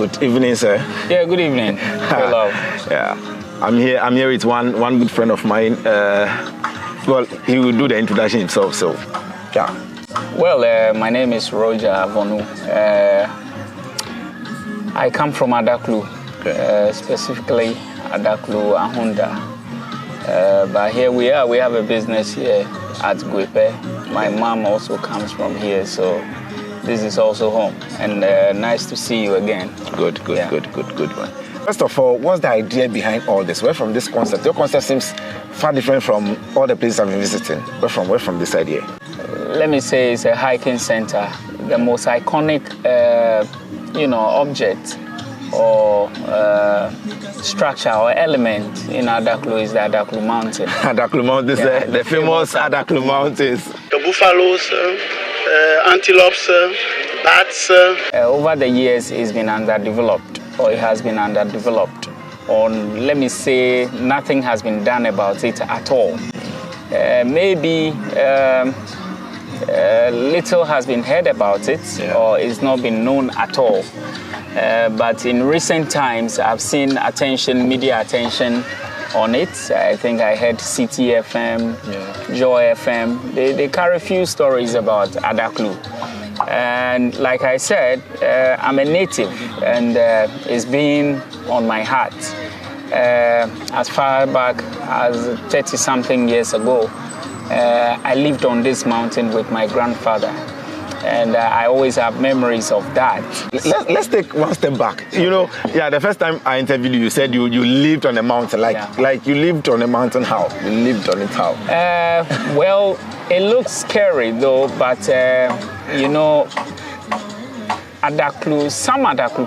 Good evening, sir. Yeah, good evening. Hello. Yeah, I'm here with one good friend of mine. Well, he will do the introduction himself. So, yeah. Well, my name is Roger Avonu. I come from Adaklu, specifically Adaklu Ahunda. But here we are. We have a business here at Guipe. My mom also comes from here, so this is also home. And nice to see you again. Good one. First of all, what's the idea behind all this? Where from this concept? Your concept seems far different from all the places I've been visiting. Where from this idea? Let me say it's a hiking center. The most iconic, object or structure or element in Adaklu is the Adaklu Mountain. Adaklu Mountain, yeah, the famous Adaklu Mountains. The buffaloes, antelopes, bats. Over the years, it's been underdeveloped, or it has been underdeveloped. Or let me say, nothing has been done about it at all. Maybe little has been heard about it, yeah, or it's not been known at all. But in recent times, I've seen media attention on it. I think I heard CTFM, yeah, Joy FM. They carry a few stories about Adaklu. And like I said, I'm a native, and it's been on my heart. As far back as 30-something years ago, I lived on this mountain with my grandfather. And I always have memories of that. Let's take one step back. You know, yeah, the first time I interviewed you, you said you lived on a mountain. Like you lived on a mountain how? You lived on it how? Well, it looks scary though, but some Adaklu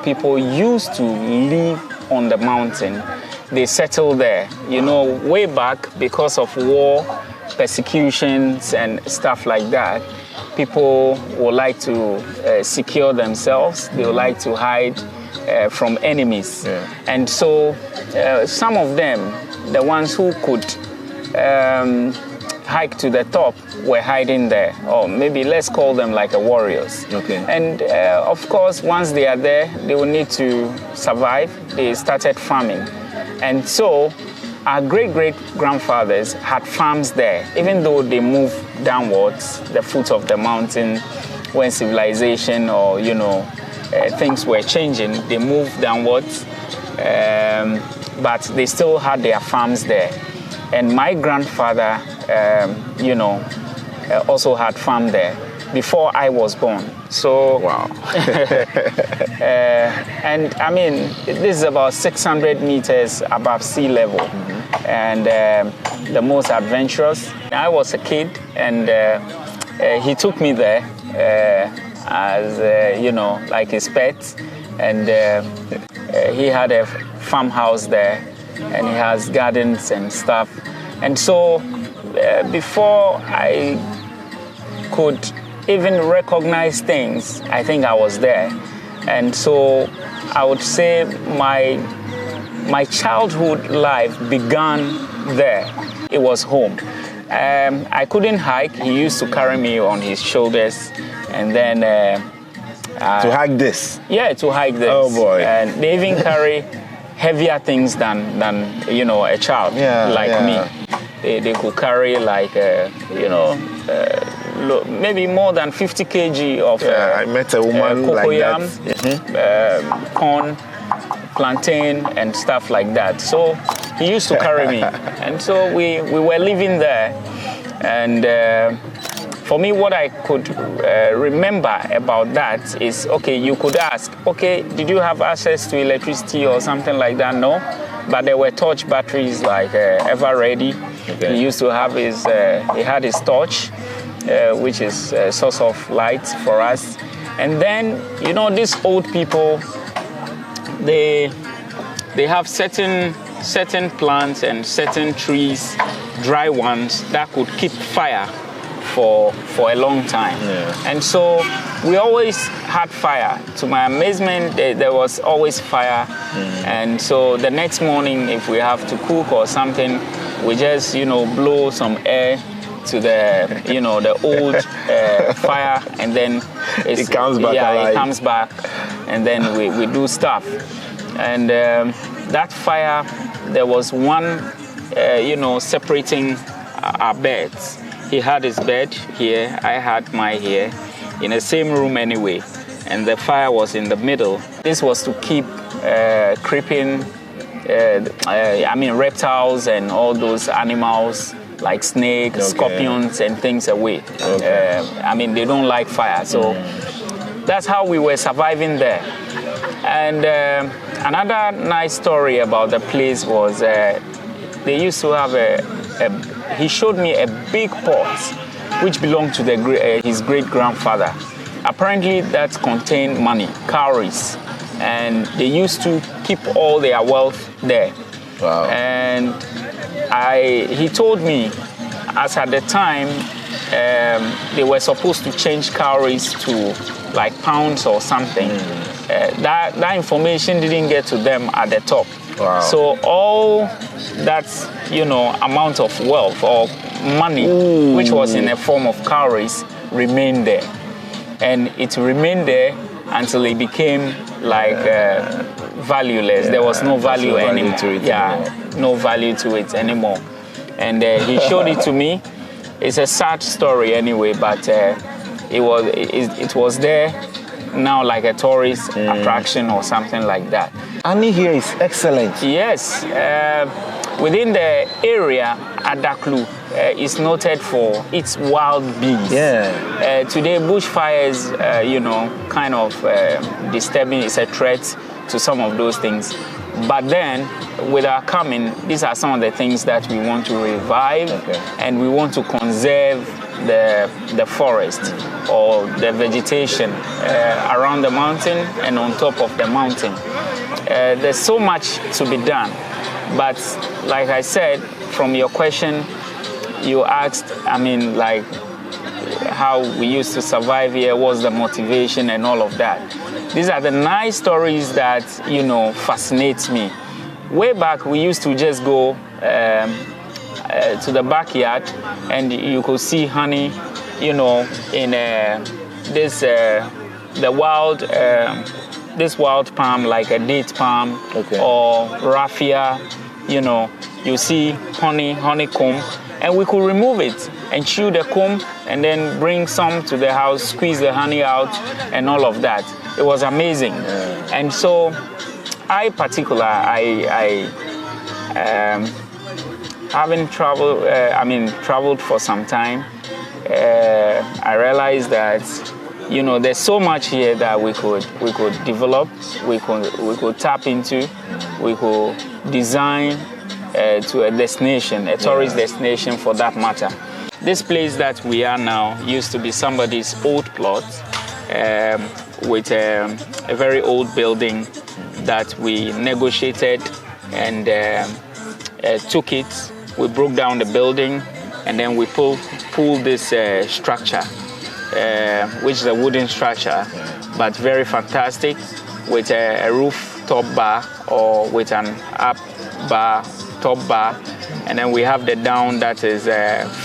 people used to live on the mountain. They settled there, way back because of war, persecutions and stuff like that. People would like to secure themselves. They would like to hide from enemies. Yeah. And so some of them, the ones who could hike to the top, were hiding there. Or maybe let's call them like warriors. Okay. And of course, once they are there, they will need to survive. They started farming. And so our great-great-grandfathers had farms there, even though they moved downwards, the foot of the mountain, when civilization or, things were changing, they moved downwards, but they still had their farms there. And my grandfather, also had farm there before I was born. So, wow. And I mean, this is about 600 meters above sea level. Mm-hmm. And the most adventurous. I was a kid, and he took me there as, like his pet. And he had a farmhouse there, and he has gardens and stuff. And so before I could even recognize things, I think I was there. And so I would say my childhood life began there. It was home. I couldn't hike. He used to carry me on his shoulders, and then to hike this? Yeah, to hike this. Oh boy! And they even carry heavier things than a child me. They could carry like maybe more than 50 kg of I met a woman cocoyam, like that. corn, plantain, and stuff like that. So he used to carry me, and so we were living there. And for me, what I could remember about that is, okay, you could ask, okay, did you have access to electricity or something like that? No, but there were torch batteries like ever ready. Okay. He used to have he had his torch, which is a source of light for us. And then, these old people, they have certain plants and certain trees, dry ones, that could keep fire for a long time. Yeah. And so we always had fire. To my amazement, there was always fire. Mm. And so the next morning, if we have to cook or something, we just, blow some air to the old fire, and then it comes back alive. It comes back and then we do stuff. And that fire, there was one, separating our beds. He had his bed here, I had my here, in the same room anyway, and the fire was in the middle. This was to keep creeping, reptiles and all those animals like snakes, scorpions, and things away. They don't like fire, so that's how we were surviving there. And another nice story about the place was they used to have he showed me a big pot which belonged to his great-grandfather. Apparently that contained money, cowries, and they used to keep all their wealth there. Wow. And he told me, as at the time, they were supposed to change cowries to like pounds or something. That information didn't get to them at the top. Wow. So all that, amount of wealth or money, which was in a form of cowries, remained there. And it remained there until it became like valueless. There was no value anymore. No value to it anymore. And he showed it to me. It's a sad story anyway, but it was there now like a tourist attraction or something like that. Honey here is excellent. Yes. Within the area, Adaklu is noted for its wild bees. Yeah. Today, bushfires, kind of disturbing. It's a threat to some of those things. But then, with our coming, these are some of the things that we want to revive, and we want to conserve the forest or the vegetation around the mountain and on top of the mountain. There's so much to be done, but like I said, from your question, you asked, how we used to survive here, what's the motivation and all of that. These are the nice stories that, fascinate me. Way back, we used to just go to the backyard and you could see honey, in this wild palm, like a date palm or raffia, you see honeycomb, and we could remove it and chew the comb and then bring some to the house, squeeze the honey out and all of that. It was amazing. And so I having traveled for some time, I realized that there's so much here that we could develop, we could tap into, we could design to a destination, a tourist destination for that matter. This place that we are now used to be somebody's old plot with a very old building that we negotiated and took it. We broke down the building and then we pulled this structure, which is a wooden structure, but very fantastic, with a rooftop bar or with an up bar, top bar, and then we have the down that is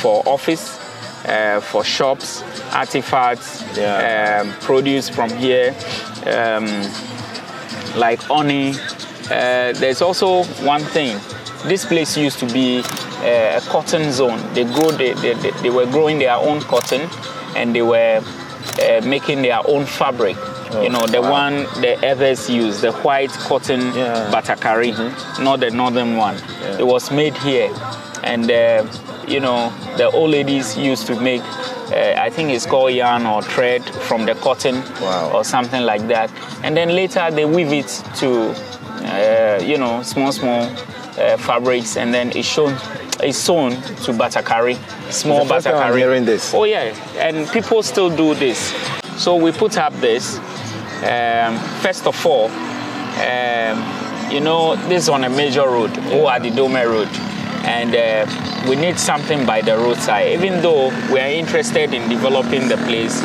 for office, for shops, artifacts, produce from here, like honey. There's also one thing. This place used to be a cotton zone. They were growing their own cotton, and they were making their own fabric. The one the others use, the white cotton batakari, not the northern one. It was made here, and the old ladies used to make, I think it's called yarn or thread from the cotton or something like that. And then later they weave it to, small fabrics, and then it's sewn to batakari, small batakari. I'm hearing this. Oh yeah, and people still do this. So we put up this. First of all, this is on a major road, Adidome Road, and we need something by the roadside. Even though we are interested in developing the place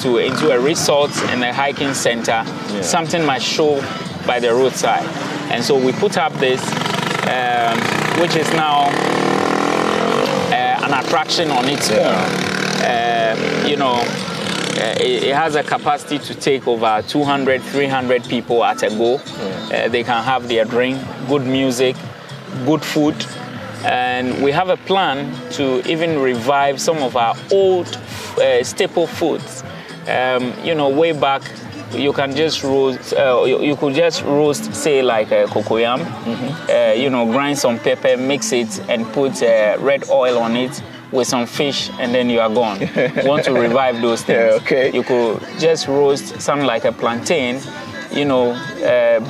into a resort and a hiking center, something must show by the roadside. And so we put up this, which is now an attraction on its own. it has a capacity to take over 200, 300 people at a go. They can have their drink, good music, good food. And we have a plan to even revive some of our old staple foods. Way back, you can just roast, you could just roast, say, like cocoyam, grind some pepper, mix it, and put red oil on it with some fish, and then you are gone. Want to revive those things. Yeah, okay. You could just roast something like a plantain,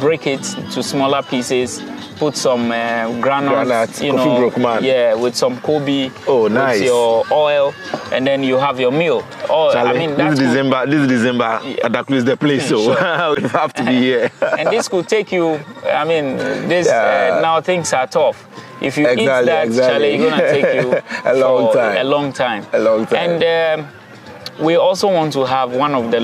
break it to smaller pieces, put some granules, with some Kobe, nice. with your oil, and then you have your meal. This is December. Adaklu is the place, so we have to be here. And this could take you. Now things are tough. If you eat that, Charlie, it's gonna take you a long time. And we also want to have one of the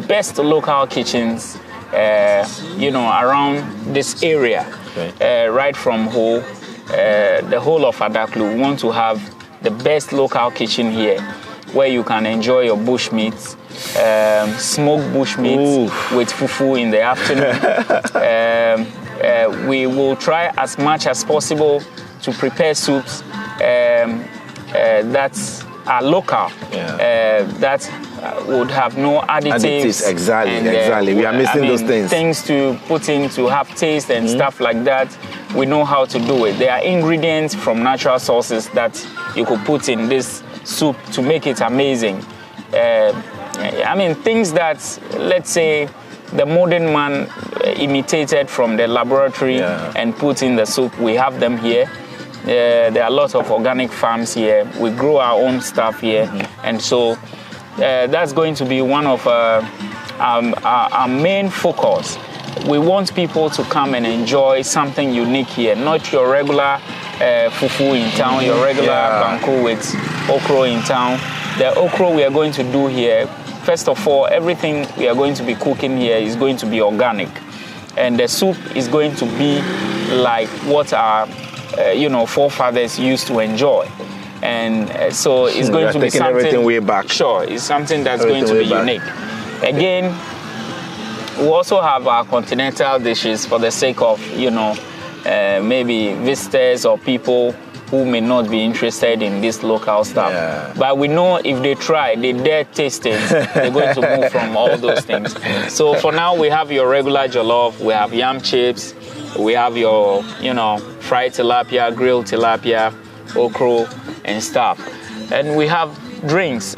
best local kitchens, around this area. Okay. Right from the whole of Adaklu. We want to have the best local kitchen here, where you can enjoy your bush meats, smoked bush meats with fufu in the afternoon. We will try as much as possible to prepare soups that are local, that would have no additives. Exactly. We are missing those things. Things to put in to have taste and stuff like that. We know how to do it. There are ingredients from natural sources that you could put in this soup to make it amazing. Things that, let's say, the modern man imitated from the laboratory and put in the soup. We have them here. There are lots of organic farms here. We grow our own stuff here. And so that's going to be one of our main focus. We want people to come and enjoy something unique here, not your regular fufu in town, your regular banku with okra in town. The okra we are going to do here, first of all, everything we are going to be cooking here is going to be organic. And the soup is going to be like what our forefathers used to enjoy. And so it's going to be something everything way back. Sure, it's something that's going to be unique. Again, we also have our continental dishes for the sake of, maybe visitors or people who may not be interested in this local stuff. But we know if they try, they dare taste it, they're going to move from all those things. So for now, we have your regular jollof, we have yam chips, we have your, fried tilapia, grilled tilapia, okra, and stuff. And we have drinks.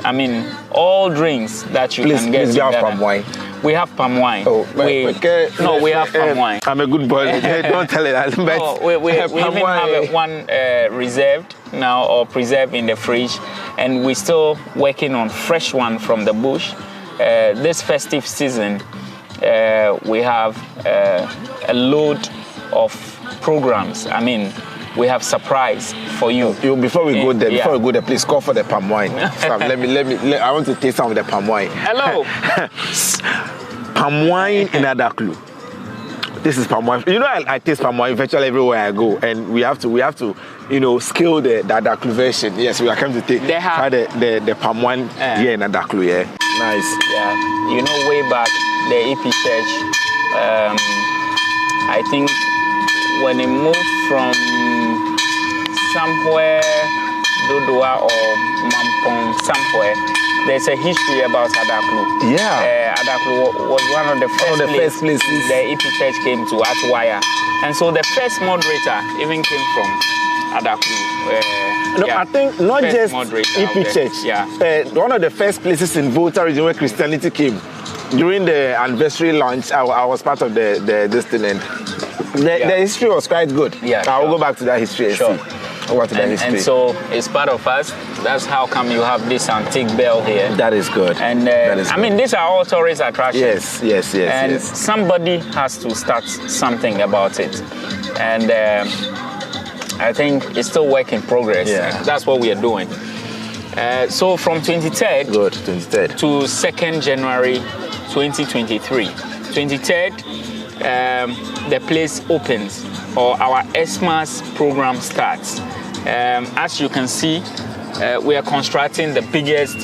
All drinks that you can get. Please, we have palm wine. We have palm wine. We have palm wine. I'm a good boy. Don't tell it. We even have one reserved now or preserved in the fridge, and we're still working on fresh one from the bush. This festive season, we have a load of programs. We have surprise for you. Before we go there, please call for the palm wine. I want to taste some of the palm wine. Hello. Palm wine in Adaklu. This is palm wine. I taste palm wine virtually everywhere I go, and we have to scale the Adaklu version. Yes, we are coming to try the palm wine here in Adaklu. Yeah, nice. Yeah, way back the EP Church. I think when it moved from somewhere, Dodua or Mampong, somewhere, there's a history about Adaklu. Yeah. Adaklu was one of the first places the EP Church came to at Wire. And so the first moderator even came from Adaklu. I think not just EP Church. One of the first places in Volta region where Christianity came. During the anniversary launch, I was part of this thing, and the history was quite good. I'll go back to that history and see. And so it's part of us. That's how come you have this antique bell here. That is good. And these are all tourist attractions. Yes. And somebody has to start something about it. And I think it's still work in progress. Yeah. That's what we are doing. So from 23rd to 2nd January 2023. 23rd, the place opens, or our Xmas program starts. As you can see, we are constructing the biggest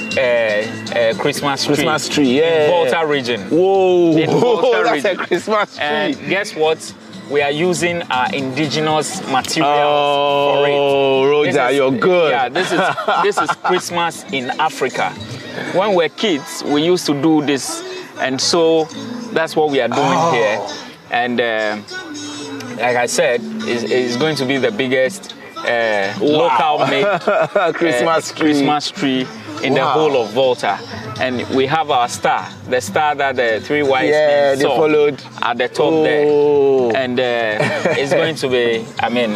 Christmas tree in Volta region. Whoa, in Volta that's region. a Christmas tree. And guess what? We are using our indigenous materials for it. Oh, Roger, you're good. Yeah, this is Christmas in Africa. When we're kids, we used to do this, and so that's what we are doing here. And like I said, it's going to be the biggest local made Christmas tree in the whole of Volta. And we have our star, the star that the three wise men saw followed at the top there. And it's going to be,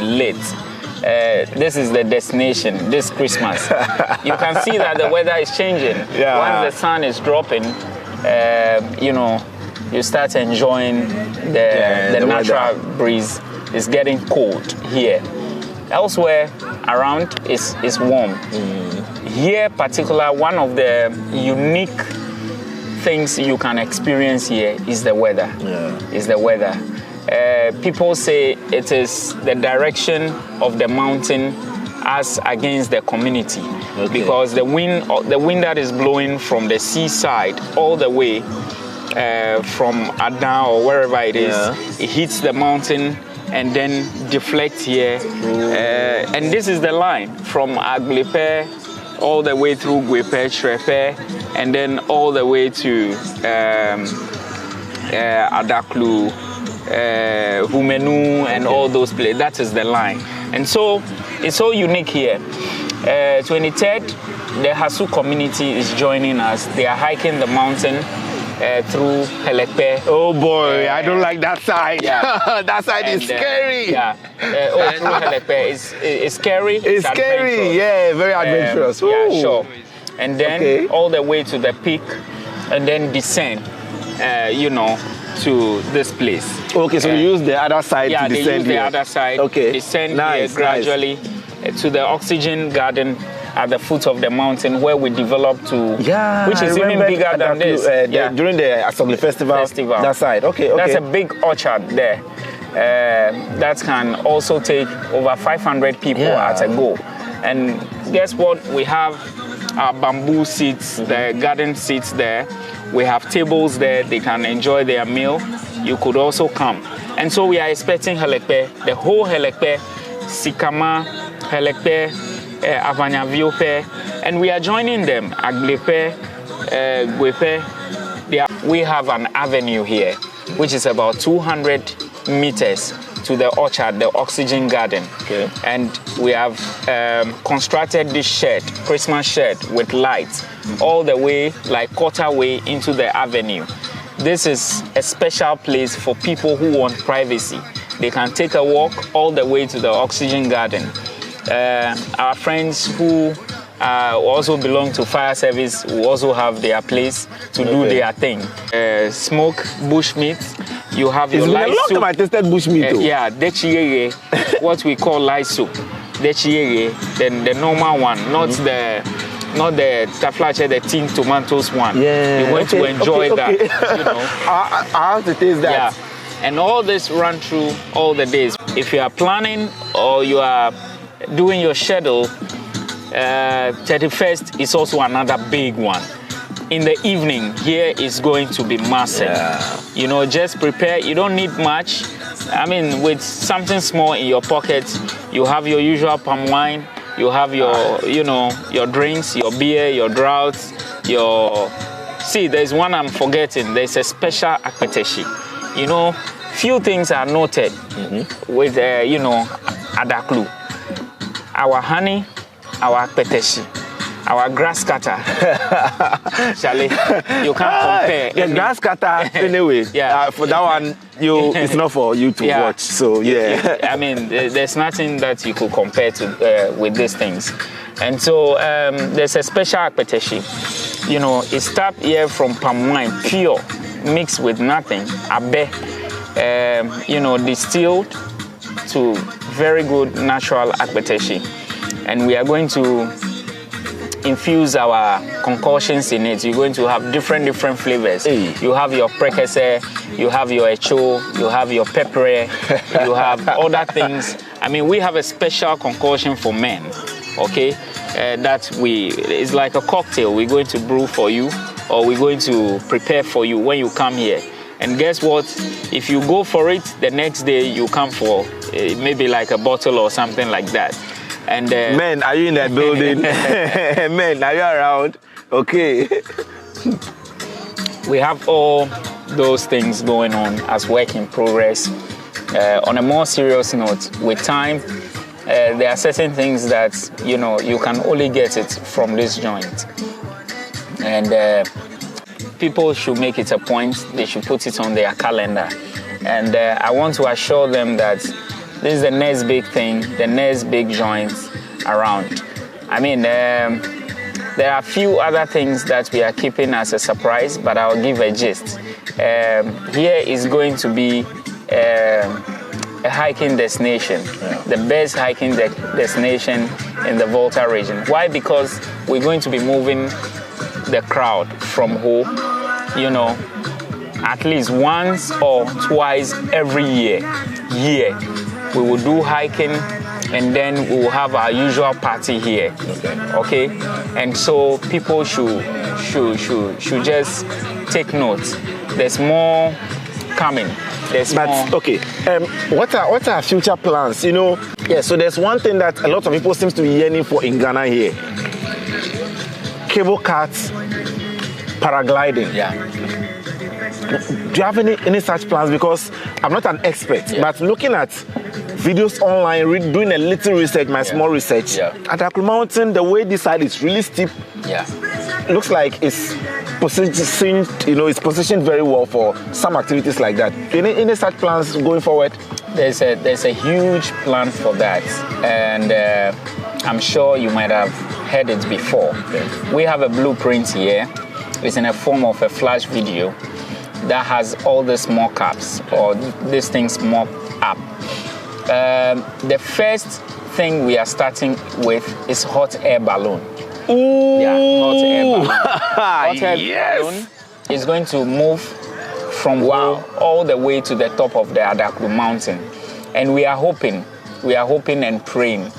lit. This is the destination this Christmas. You can see that the weather is changing. Once the sun is dropping, you start enjoying the natural breeze. It's getting cold here. Elsewhere around is warm. Here, particular, one of the unique things you can experience here is the weather. People say it is the direction of the mountain as against the community, because the wind that is blowing from the seaside all the way from Adan or wherever it is, it hits the mountain and then deflects here. And this is the line from Aglepe all the way through Gwepe, Shrepe, and then all the way to Adaklu, Humenu, and all those places. That is the line. And so it's so unique here. 23rd, the Hasu community is joining us. They are hiking the mountain through Helekpe. Oh boy, I don't like that side. That side is scary. Through Helekpe is scary. It's scary. Yeah, very adventurous. Yeah, sure. And then all the way to the peak, and then descend. To this place. Okay, so you use the other side to descend. Yeah, they use the other side. Okay. Descend here gradually to the oxygen garden at the foot of the mountain, where we developed to, which is even bigger than this. During the Assembly Festival, that side. Okay. That's a big orchard there. That can also take over 500 people at a go. And guess what? We have our bamboo seats, the garden seats there. We have tables there. They can enjoy their meal. You could also come. And so we are expecting Helekpe, the whole Helekpe, Sikama, Helekpe, Avanyaviope, and we are joining them. Aglepe, Gwepe. We have an avenue here, which is about 200 meters to the orchard, the oxygen garden. And we have constructed this shed, Christmas shed, with lights all the way, like quarter way into the avenue. This is a special place for people who want privacy. They can take a walk all the way to the oxygen garden. Our friends who also belong to fire service will also have their place to do their thing. Smoke bushmeat. You have your light soup. It's been a long time I tasted bushmeat. Dechiyeye, what we call light soup. Dechiyeye, then the normal one, not the taflache, the tin tomatoes one. You're going to enjoy that. I have to taste that. Yeah, and all this run through all the days. If you are planning or you are doing your schedule, 31st is also another big one. In the evening, here is going to be massive. Just prepare. You don't need much. With something small in your pocket, you have your usual palm wine. You have your, your drinks, your beer, your draughts, there's one I'm forgetting. There's a special akpeteshi. Few things are noted with, Adaklu. Our honey, our akpeteshi, our grass cutter. Charlie, you can't compare. The grass cutter, anyway. For that one, it's not for you to watch. So there's nothing that you could compare to with these things. And so there's a special akpeteshi. It's tapped here from palm wine, pure, mixed with nothing. Abe, distilled to very good natural akpeteshi. And we are going to infuse our concoctions in it. You're going to have different flavors. You have your prekese, you have your echo, you have your pepper, you have other things. We have a special concoction for men, okay? that it's like a cocktail we're going to brew for you, or we're going to prepare for you when you come here. And guess what? If you go for it, the next day you come for maybe like a bottle or something like that. And men, are you in that building? Men, are you around? Okay. We have all those things going on as work in progress. On a more serious note, with time, there are certain things that you can only get it from this joint, and people should make it a point. They should put it on their calendar, and I want to assure them that this is the next big thing, the next big joint around. I mean, there are a few other things that we are keeping as a surprise, but I'll give a gist. Here is going to be a hiking destination, the best hiking destination in the Volta region. Why? Because we're going to be moving the crowd from home, at least once or twice every year. We will do hiking, and then we will have our usual party here. Okay? And so people should just take note. There's more coming. Okay, what are future plans? So there's one thing that a lot of people seems to be yearning for in Ghana here: cable cars, paragliding. Yeah. Do you have any such plans? Because I'm not an expert, but looking at videos online, doing a little research, small research, Adaklu Mountain, the way this side is really steep. Yeah. Looks like it's positioned very well for some activities like that. Any such plans going forward? There's a huge plan for that, and I'm sure you might have heard it before. We have a blueprint here. It's in a form of a flash video that has all these mock-ups, or these things mock up. The first thing we are starting with is hot air balloon. Ooh. Yeah, hot air balloon. Hot air balloon is going to move from all the way to the top of the Adaklu Mountain. And we are hoping and praying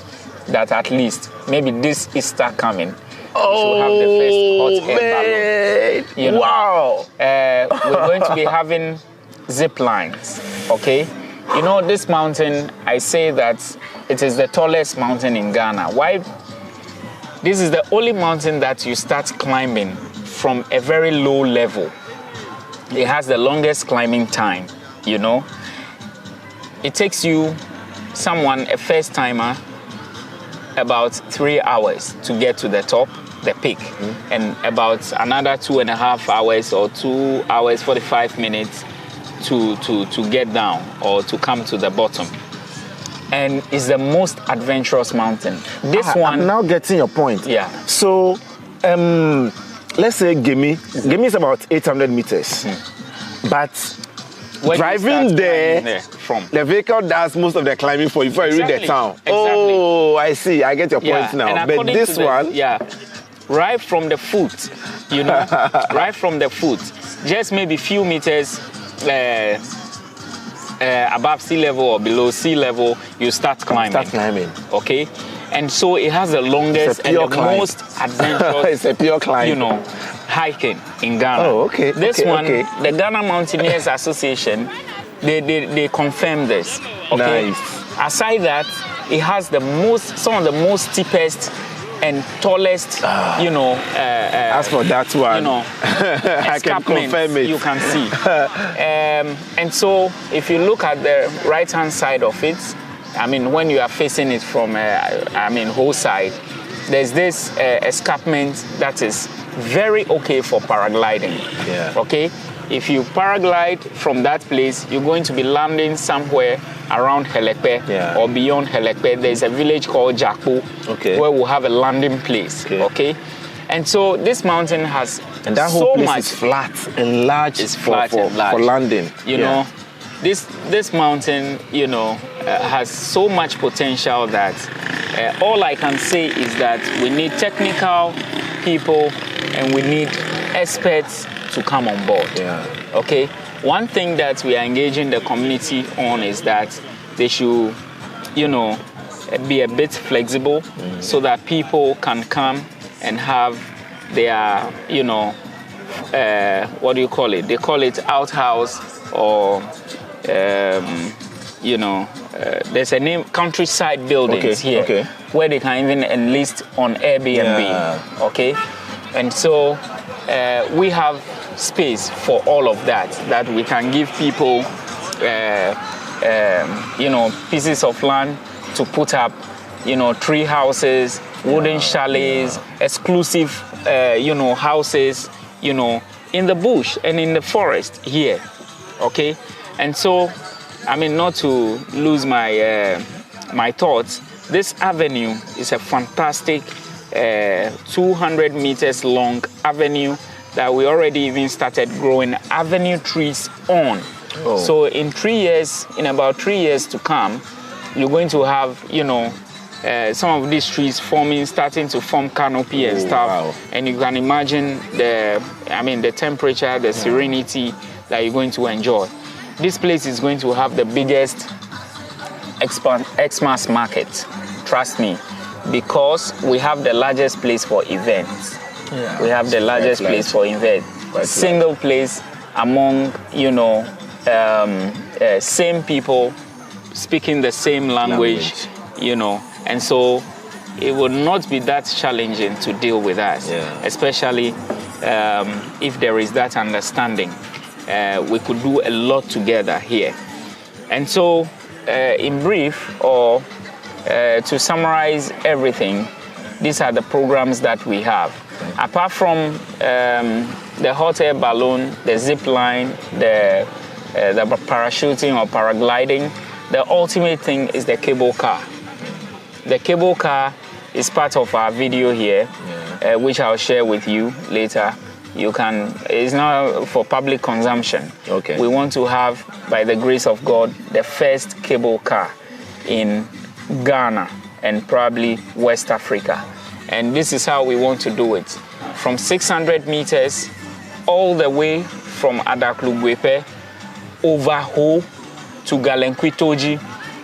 that at least maybe this Easter coming, we should have the first hot air balloon. Wow! We're going to be having zip lines, okay? This mountain, I say that it is the tallest mountain in Ghana. Why? This is the only mountain that you start climbing from a very low level. It has the longest climbing time, It takes you, a first timer, about 3 hours to get to the top, the peak, and about another 2.5 hours or 2 hours 45 minutes to get down or to come to the bottom. And it's the most adventurous mountain. I'm now getting your point. Yeah. So, let's say Gimi is about 800 meters, but driving there, the vehicle does most of the climbing for you before you reach the town. Exactly. Oh, I see. I get your point now. But this one, right from the foot, right from the foot, just maybe few meters above sea level or below sea level, you start climbing. Okay, and so it has the longest and the most adventurous. It's a pure climb. Hiking in Ghana. Oh, okay. This one, the Ghana Mountaineers Association, they confirm this. Okay. Nice. Aside that, it has some of the most steepest and tallest, as for that one, I can confirm it. You can see. And so, if you look at the right-hand side of it, when you are facing it from, whole side, there's this escarpment that is very okay for paragliding. Yeah. Okay? If you paraglide from that place, you're going to be landing somewhere around Helekpe or beyond Helekpe. There's a village called Jakpo where we'll have a landing place. Okay? And so this mountain has and that whole place is flat and large. It's flat and large for landing. This mountain, has so much potential that all I can say is that we need technical people and we need experts to come on board. Okay? One thing that we are engaging the community on is that they should, be a bit flexible so that people can come and have their, what do you call it? They call it outhouse or, there's a name, countryside buildings here where they can even enlist on Airbnb, okay? And so we have space for all of that we can give people, pieces of land to put up, tree houses, wooden chalets, exclusive, houses, in the bush and in the forest here, okay? And so, not to lose my my thoughts, this avenue is a fantastic 200 meters long avenue that we already even started growing avenue trees on. Oh. So in about 3 years to come, you're going to have, some of these trees starting to form canopy and stuff. Wow. And you can imagine the temperature, the serenity that you're going to enjoy. This place is going to have the biggest Xmas market, trust me, because we have the largest place for events. Yeah. We have the largest place for events. Single place among, same people speaking the same language. And so it would not be that challenging to deal with us, especially if there is that understanding. We could do a lot together here. And so, in brief, or to summarize everything, these are the programs that we have. Apart from the hot air balloon, the zip line, the parachuting or paragliding, the ultimate thing is the cable car. The cable car is part of our video here, which I'll share with you later. It's now for public consumption. Okay. We want to have, by the grace of God, the first cable car in Ghana and probably West Africa. And this is how we want to do it. From 600 meters all the way from Adaklu Mountain over Ho to Galenkwitoji.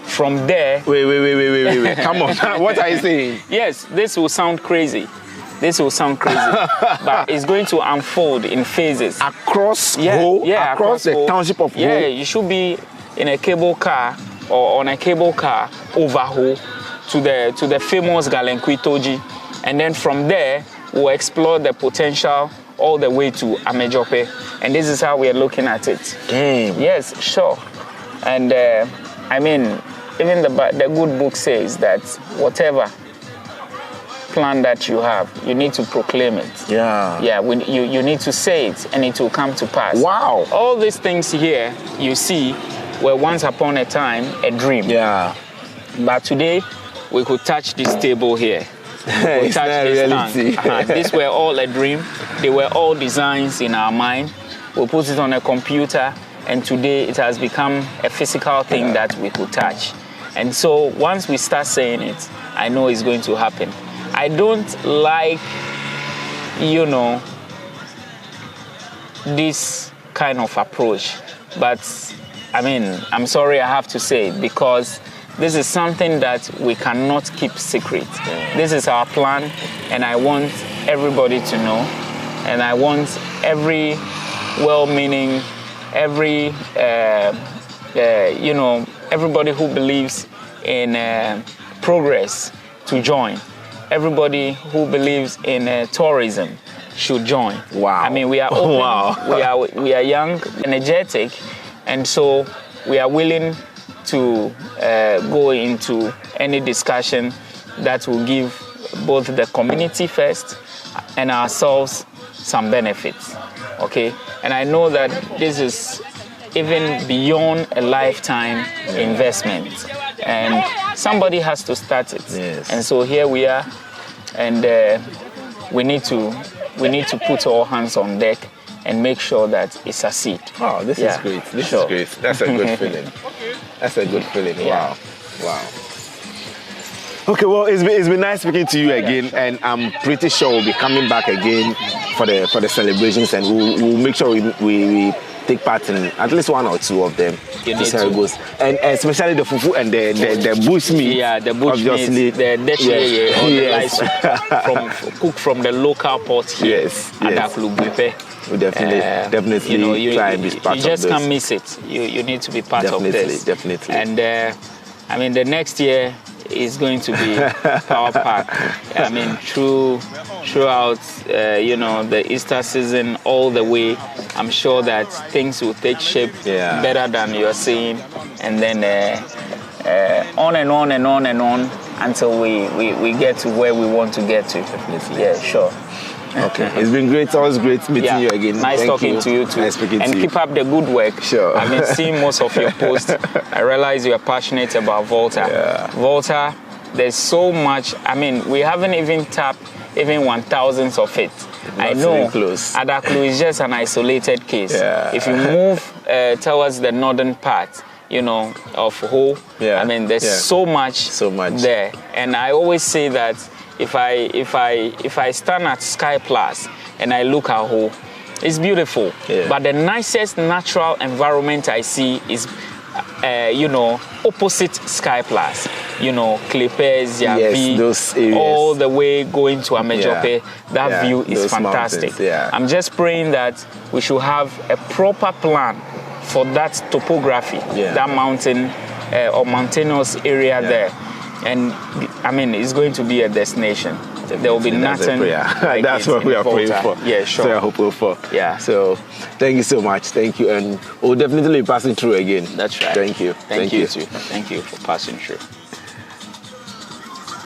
From there... Wait. Come on. What are you saying? Yes, this will sound crazy. But it's going to unfold in phases. Across Ho? Across the Ho. Township of Ho? Yeah, you should be in a cable car or on a cable car over Ho to the famous Galenkwitoji. And then from there, we'll explore the potential all the way to Amejope. And this is how we are looking at it. Damn. Yes, sure. And even the good book says that whatever plan that you have, you need to proclaim it. You need to say it and it will come to pass. Wow. All these things here you see were once upon a time a dream. But today we could touch this table here. We touch this tank. These were all a dream. They were all designs in our mind. We put it on a computer and today it has become a physical thing that we could touch. And so once we start saying it, I know it's going to happen. I don't like, this kind of approach. But, I'm sorry I have to say it because this is something that we cannot keep secret. This is our plan, and I want everybody to know. And I want every well-meaning, everybody who believes in progress to join. Everybody who believes in tourism should join. Wow. We are open, we are young, energetic, and so we are willing to go into any discussion that will give both the community first and ourselves some benefits. Okay? And I know that this is even beyond a lifetime investment. And somebody has to start it. Yes. And so here we are, and we need to put all hands on deck and make sure that it succeeds. Oh, this is great. This is great. That's a good feeling. That's a good feeling. Yeah. Wow. Okay, well, it's been nice speaking to you again, and I'm pretty sure we'll be coming back again for the celebrations, and we'll make sure we take part in at least one or two of them. You to see how it goes. And especially the fufu and the bush meat. Yeah, the bush meat, the deshye, or the rice cooked from the local pot here. Yes. Adaklu Mountain. We definitely try and be part of this. You just can't miss it. You need to be part of this. Definitely. And I mean, the next year is going to be power pack. I mean, throughout, the Easter season all the way, I'm sure that things will take shape better than you're seeing. And then on and on and on and on until we get to where we want to get to. Definitely. Yeah, sure. Okay, it's been great. Always great meeting you again. Nice talking to you too. Nice speaking and to you. Keep up the good work. Sure. I've been seeing most of your posts. I realize you are passionate about Volta. Yeah. Volta, there's so much. I mean, we haven't even tapped even 1,000th of it. I know Adaklu is just an isolated case. Yeah. If you move towards the northern part, of Ho, I mean, there's so much there. And I always say that if I stand at Sky Plus and I look at Ho, it's beautiful. Yeah. But the nicest natural environment I see is, opposite Sky Plus. Clippers, Yavi, those areas. All the way going to Amejope. That view is fantastic. I'm just praying that we should have a proper plan for that topography, that mountain or mountainous area there. And I mean, it's going to be a destination. There will be nothing. Like that's what we are praying for. Yeah, sure. So I'm hopeful for. Yeah. So thank you so much. Thank you. And we'll definitely be passing through again. That's right. Thank you. Thank you too. Thank you for passing through.